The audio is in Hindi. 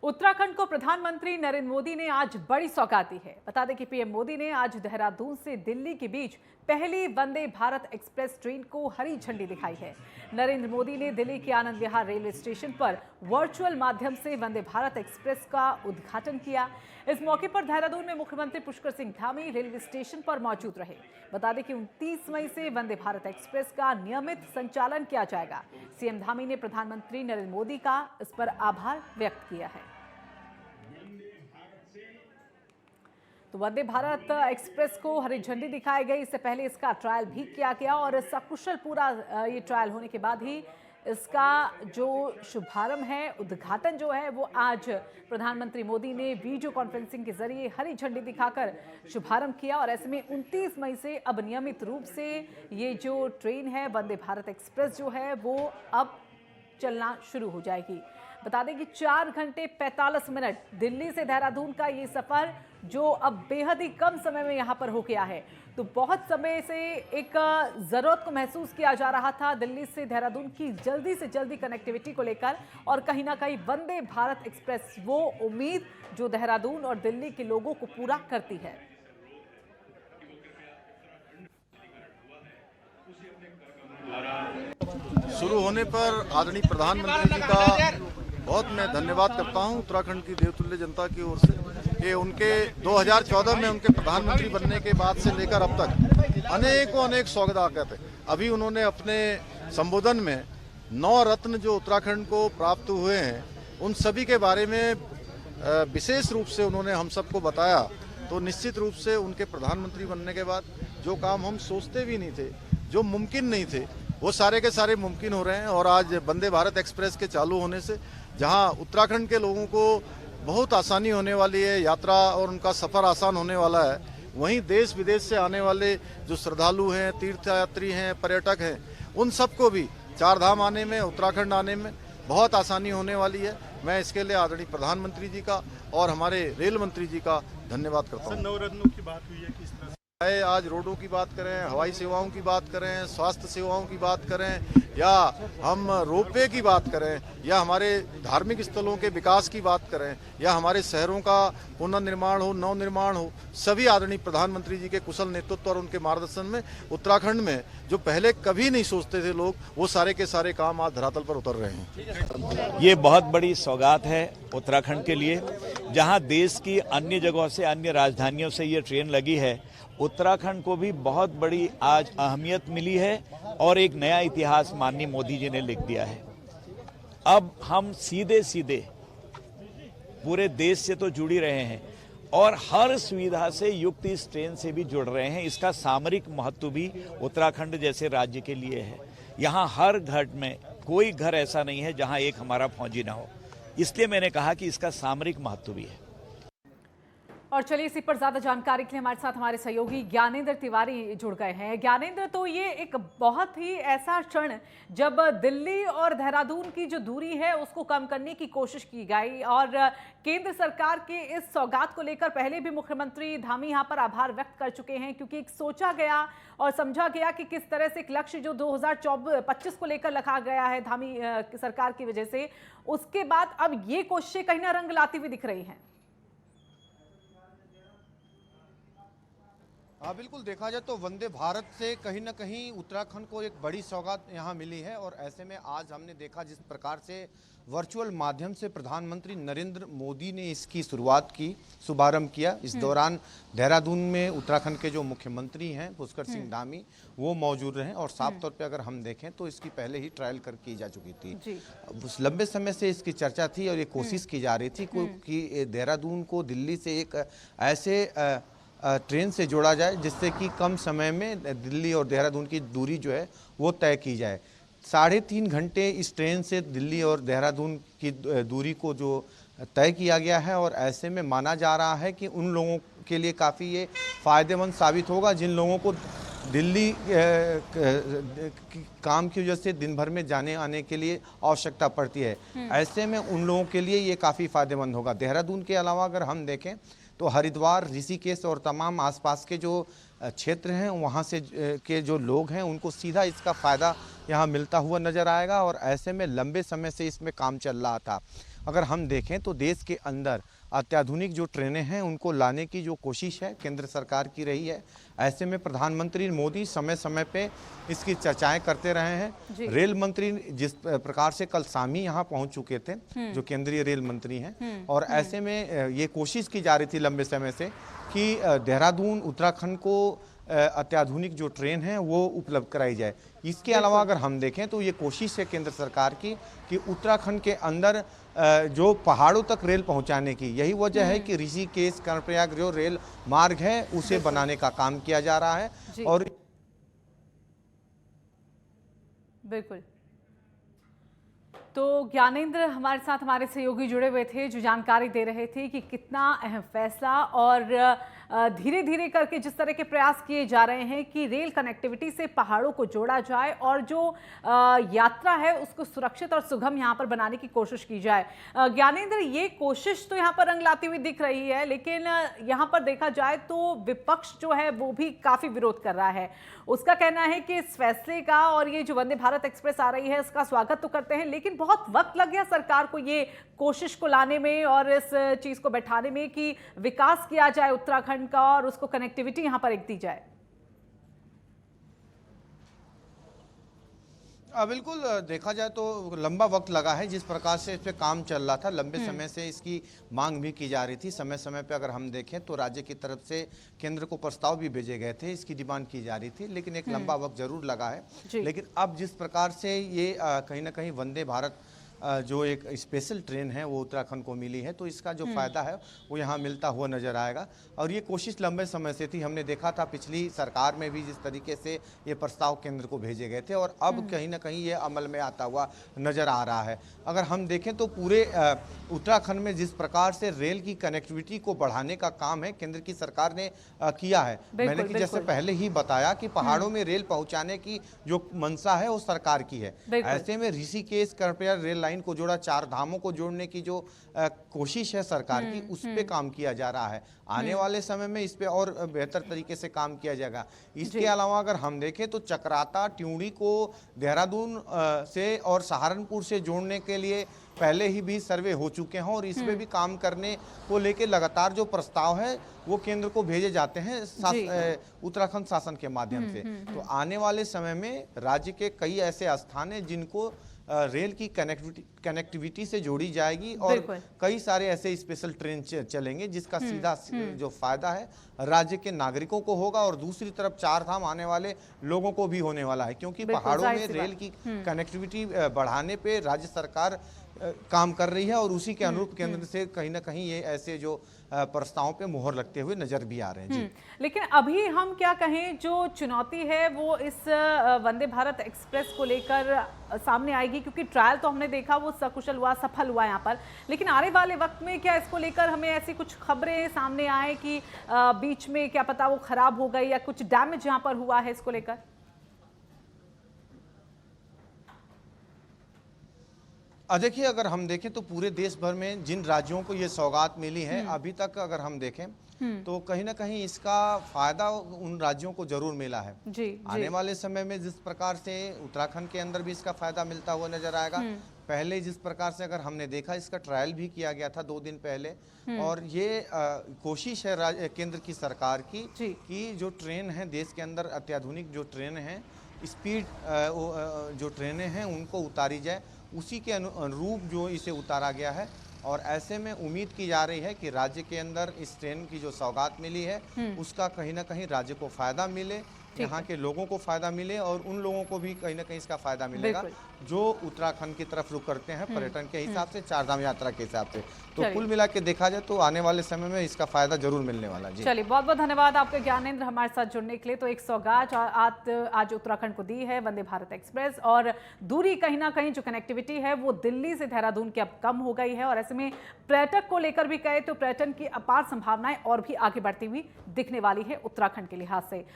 उत्तराखंड को प्रधानमंत्री नरेंद्र मोदी ने आज बड़ी सौगात दी है। बता दें कि पीएम मोदी ने आज देहरादून से दिल्ली के बीच पहली वंदे भारत एक्सप्रेस ट्रेन को हरी झंडी दिखाई है। नरेंद्र मोदी ने दिल्ली के आनंद विहार रेलवे स्टेशन पर वर्चुअल माध्यम से वंदे भारत एक्सप्रेस का उद्घाटन किया। इस मौके पर देहरादून में मुख्यमंत्री पुष्कर सिंह धामी रेलवे स्टेशन पर मौजूद रहे। बता दें कि 29 मई से वंदे भारत एक्सप्रेस का नियमित संचालन किया जाएगा। सीएम धामी ने प्रधानमंत्री नरेंद्र मोदी का इस पर आभार व्यक्त किया है। तो वंदे भारत एक्सप्रेस को हरी झंडी दिखाई गई। इससे पहले इसका ट्रायल भी किया गया और सकुशल पूरा ये ट्रायल होने के बाद ही इसका जो शुभारंभ है, उद्घाटन जो है वो आज प्रधानमंत्री मोदी ने वीडियो कॉन्फ्रेंसिंग के जरिए हरी झंडी दिखाकर शुभारंभ किया। और ऐसे में 29 मई से अब नियमित रूप से ये जो ट्रेन है वंदे भारत एक्सप्रेस जो है वो अब चलना शुरू हो जाएगी। बता दें कि 4 घंटे 45 मिनट दिल्ली से देहरादून का ये सफर जो अब बेहद ही कम समय में यहाँ पर हो गया है। तो बहुत समय से एक ज़रूरत को महसूस किया जा रहा था दिल्ली से देहरादून की जल्दी से जल्दी कनेक्टिविटी को लेकर, और कहीं ना कहीं वंदे भारत एक्सप्रेस वो उम्मीद जो देहरादून और दिल्ली के लोगों को पूरा करती है। शुरू होने पर आदरणीय प्रधानमंत्री जी का बहुत मैं धन्यवाद करता हूं उत्तराखंड की देवतुल्य जनता की ओर से कि उनके 2014 में उनके प्रधानमंत्री बनने के बाद से लेकर अब तक अनेक सौगात थे। अभी उन्होंने अपने संबोधन में 9 रत्न जो उत्तराखंड को प्राप्त हुए हैं उन सभी के बारे में विशेष रूप से उन्होंने हम सबको बताया। तो निश्चित रूप से उनके प्रधानमंत्री बनने के बाद जो काम हम सोचते भी नहीं थे, जो मुमकिन नहीं थे, वो सारे के सारे मुमकिन हो रहे हैं। और आज वंदे भारत एक्सप्रेस के चालू होने से जहां उत्तराखंड के लोगों को बहुत आसानी होने वाली है, यात्रा और उनका सफ़र आसान होने वाला है, वहीं देश विदेश से आने वाले जो श्रद्धालु हैं, तीर्थयात्री हैं, पर्यटक हैं, उन सबको भी चार धाम आने में, उत्तराखंड आने में बहुत आसानी होने वाली है। मैं इसके लिए आदरणीय प्रधानमंत्री जी का और हमारे रेल मंत्री जी का धन्यवाद करता हूँ। 9 रत्नों की बात हुई है, किस तरह चाहे आज रोडों की बात करें, हवाई सेवाओं की बात करें, स्वास्थ्य सेवाओं की बात करें, या हम रोपवे की बात करें, या हमारे धार्मिक स्थलों के विकास की बात करें, या हमारे शहरों का पुनर्निर्माण हो, नवनिर्माण हो, सभी आदरणीय प्रधानमंत्री जी के कुशल नेतृत्व और उनके मार्गदर्शन में उत्तराखंड में जो पहले कभी नहीं सोचते थे लोग, वो सारे के सारे काम आज धरातल पर उतर रहे हैं। ये बहुत बड़ी सौगात है उत्तराखंड के लिए। जहां देश की अन्य जगहों से, अन्य राजधानियों से ये ट्रेन लगी है, उत्तराखंड को भी बहुत बड़ी आज अहमियत मिली है और एक नया इतिहास माननीय मोदी जी ने लिख दिया है। अब हम सीधे सीधे पूरे देश से तो जुड़ ही रहे हैं और हर सुविधा से युक्त इस ट्रेन से भी जुड़ रहे हैं। इसका सामरिक महत्व भी उत्तराखंड जैसे राज्य के लिए है। यहाँ हर घर में कोई घर ऐसा नहीं है जहाँ एक हमारा फौजी ना हो, इसलिए मैंने कहा कि इसका सामरिक महत्व भी है। और चलिए इसी पर ज्यादा जानकारी के लिए हमारे साथ हमारे सहयोगी ज्ञानेंद्र तिवारी जुड़ गए हैं। ज्ञानेंद्र, तो ये एक बहुत ही ऐसा क्षण जब दिल्ली और देहरादून की जो दूरी है उसको कम करने की कोशिश की गई, और केंद्र सरकार के इस सौगात को लेकर पहले भी मुख्यमंत्री धामी यहाँ पर आभार व्यक्त कर चुके हैं, क्योंकि एक सोचा गया और समझा गया कि किस तरह से एक लक्ष्य जो 2025 को लेकर रखा गया है धामी सरकार की वजह से, उसके बाद अब ये कोशिशें कहीं ना रंग लाती हुई दिख रही हैं। हाँ, बिल्कुल देखा जाए तो वंदे भारत से कहीं ना कहीं उत्तराखंड को एक बड़ी सौगात यहाँ मिली है। और ऐसे में आज हमने देखा जिस प्रकार से वर्चुअल माध्यम से प्रधानमंत्री नरेंद्र मोदी ने इसकी शुरुआत की, शुभारंभ किया। इस दौरान देहरादून में उत्तराखंड के जो मुख्यमंत्री हैं पुष्कर सिंह धामी, वो मौजूद रहे। और साफ तौर पे अगर हम देखें तो इसकी पहले ही ट्रायल की जा चुकी थी। उस लंबे समय से इसकी चर्चा थी और ये कोशिश की जा रही थी कि देहरादून को दिल्ली से एक ऐसे ट्रेन से जोड़ा जाए जिससे कि कम समय में दिल्ली और देहरादून की दूरी जो है वो तय की जाए। 3.5 घंटे इस ट्रेन से दिल्ली और देहरादून की दूरी को जो तय किया गया है, और ऐसे में माना जा रहा है कि उन लोगों के लिए काफ़ी ये फ़ायदेमंद साबित होगा जिन लोगों को दिल्ली काम की वजह से दिन भर में जाने आने के लिए आवश्यकता पड़ती है। ऐसे में उन लोगों के लिए ये काफ़ी फ़ायदेमंद होगा। देहरादून के अलावा अगर हम देखें तो हरिद्वार, ऋषिकेश और तमाम आसपास के जो क्षेत्र हैं वहाँ से के जो लोग हैं उनको सीधा इसका फ़ायदा यहाँ मिलता हुआ नज़र आएगा। और ऐसे में लंबे समय से इसमें काम चल रहा था अगर हम देखें तो देश के अंदर अत्याधुनिक जो ट्रेनें हैं उनको लाने की जो कोशिश है केंद्र सरकार की रही है। ऐसे में प्रधानमंत्री मोदी समय समय पे इसकी चर्चाएं करते रहे हैं। रेल मंत्री जिस प्रकार से कल शामी यहाँ पहुंच चुके थे, जो केंद्रीय रेल मंत्री हैं, और ऐसे में ये कोशिश की जा रही थी लंबे समय से कि देहरादून उत्तराखंड को अत्याधुनिक जो ट्रेन है वो उपलब्ध कराई जाए। इसके अलावा अगर हम देखें तो ये कोशिश है केंद्र सरकार की कि उत्तराखंड के अंदर जो पहाड़ों तक रेल पहुंचाने की, यही वजह है कि ऋषिकेश कर्णप्रयाग जो रेल मार्ग है उसे बनाने का काम किया जा रहा है। और बिल्कुल, तो ज्ञानेंद्र हमारे साथ हमारे सहयोगी जुड़े हुए थे जो जानकारी दे रहे थे कि कितना अहम फैसला और धीरे धीरे करके जिस तरह के प्रयास किए जा रहे हैं कि रेल कनेक्टिविटी से पहाड़ों को जोड़ा जाए और जो यात्रा है उसको सुरक्षित और सुगम यहाँ पर बनाने की कोशिश की जाए। ज्ञानेंद्र, ये कोशिश तो यहाँ पर रंग लाती हुई दिख रही है, लेकिन यहाँ पर देखा जाए तो विपक्ष जो है वो भी काफी विरोध कर रहा है। उसका कहना है कि इस फैसले का और ये जो वंदे भारत एक्सप्रेस आ रही है इसका स्वागत तो करते हैं, लेकिन बहुत वक्त लग गया सरकार को ये कोशिश को लाने में और इस चीज को बैठाने में कि विकास किया जाए उत्तराखंड का और उसको कनेक्टिविटी यहां पर एक दी जाए। बिल्कुल, देखा जाए तो लंबा वक्त लगा है। जिस प्रकार से इस पे काम चल रहा था, लंबे समय से इसकी मांग भी की जा रही थी। समय समय पे अगर हम देखें तो राज्य की तरफ से केंद्र को प्रस्ताव भी भेजे गए थे, इसकी डिमांड की जा रही थी, लेकिन एक लंबा वक्त जरूर लगा है। लेकिन अब जिस प्रकार से ये कहीं ना कहीं वंदे भारत जो एक स्पेशल ट्रेन है वो उत्तराखंड को मिली है, तो इसका जो फायदा है वो यहाँ मिलता हुआ नजर आएगा। और ये कोशिश लंबे समय से थी। हमने देखा था पिछली सरकार में भी जिस तरीके से ये प्रस्ताव केंद्र को भेजे गए थे, और अब कहीं ना कहीं ये अमल में आता हुआ नजर आ रहा है। अगर हम देखें तो पूरे उत्तराखंड में जिस प्रकार से रेल की कनेक्टिविटी को बढ़ाने का काम है केंद्र की सरकार ने किया है। मैंने कि जैसे पहले ही बताया कि पहाड़ों में रेल पहुंचाने की जो मंशा है वो सरकार की है। ऐसे में ऋषिकेश कर्णप्रयाग रेल लाइन को जोड़ा, चार धामों को जोड़ने की जो कोशिश है सरकार की, उस पे काम किया जा रहा है। आने वाले समय में इस पे और बेहतर तरीके से काम किया जाएगा। इसके अलावा अगर हम देखें तो चक्राता ट्यूडी को देहरादून से और सहारनपुर से जोड़ने के लिए पहले ही भी सर्वे हो चुके हैं, और इस पे भी काम करने को लेकर लगातार जो प्रस्ताव है वो केंद्र को भेजे जाते हैं उत्तराखंड शासन के माध्यम से। तो आने वाले समय में राज्य के कई ऐसे स्थान हैं जिनको रेल की कनेक्टिविटी से जोड़ी जाएगी, और कई सारे ऐसे स्पेशल ट्रेन चलेंगे जिसका सीधा जो फायदा है राज्य के नागरिकों को होगा, और दूसरी तरफ चार धाम आने वाले लोगों को भी होने वाला है। क्योंकि पहाड़ों में रेल की कनेक्टिविटी बढ़ाने पे राज्य सरकार काम कर रही है, और उसी के अनुरूप केंद्र से कहीं ना कहीं ये ऐसे जो प्रस्तावों पे मोहर लगते हुए नजर भी आ रहे हैं। जी, लेकिन अभी हम क्या कहें, जो चुनौती है वो इस वंदे भारत एक्सप्रेस को लेकर सामने आएगी, क्योंकि ट्रायल तो हमने देखा वो सकुशल हुआ, सफल हुआ यहाँ पर, लेकिन आने वाले वक्त में क्या इसको लेकर हमें ऐसी कुछ खबरें सामने आए कि बीच में क्या पता वो खराब हो गई या कुछ डैमेज यहाँ पर हुआ है इसको लेकर? देखिए, अगर हम देखें तो पूरे देश भर में जिन राज्यों को ये सौगात मिली है, अभी तक अगर हम देखें तो कहीं ना कहीं इसका फायदा उन राज्यों को जरूर मिला है। आने वाले समय में जिस प्रकार से उत्तराखंड के अंदर भी इसका फायदा मिलता हुआ नजर आएगा। पहले जिस प्रकार से अगर हमने देखा, इसका ट्रायल भी किया गया था 2 दिन पहले, और ये कोशिश है केंद्र की सरकार की कि जो ट्रेन है देश के अंदर अत्याधुनिक जो ट्रेन है, स्पीड जो ट्रेनें हैं उनको उतारी जाए, उसी के अनुरूप जो इसे उतारा गया है। और ऐसे में उम्मीद की जा रही है कि राज्य के अंदर इस ट्रेन की जो सौगात मिली है उसका कहीं ना कहीं राज्य को फायदा मिले, यहाँ के लोगों को फायदा मिले, और उन लोगों को भी कहीं ना कहीं इसका फायदा मिलेगा जो उत्तराखंड की तरफ रुख करते हैं पर्यटन के हिसाब से, चारधाम यात्रा के हिसाब से। तो कुल मिला के देखा जाए तो आने वाले समय में इसका फायदा जरूर मिलने वाला। जी, चलिए, बहुत बहुत धन्यवाद आपके ज्ञानेंद्र हमारे साथ जुड़ने के लिए। तो एक सौगात आज उत्तराखंड को दी है वंदे भारत एक्सप्रेस, और दूरी कहीं ना कहीं जो कनेक्टिविटी है वो दिल्ली से देहरादून की अब कम हो गई है, और ऐसे में पर्यटक को लेकर भी कहे तो पर्यटन की अपार संभावनाएं और भी आगे बढ़ती हुई दिखने वाली है उत्तराखंड के लिहाज से।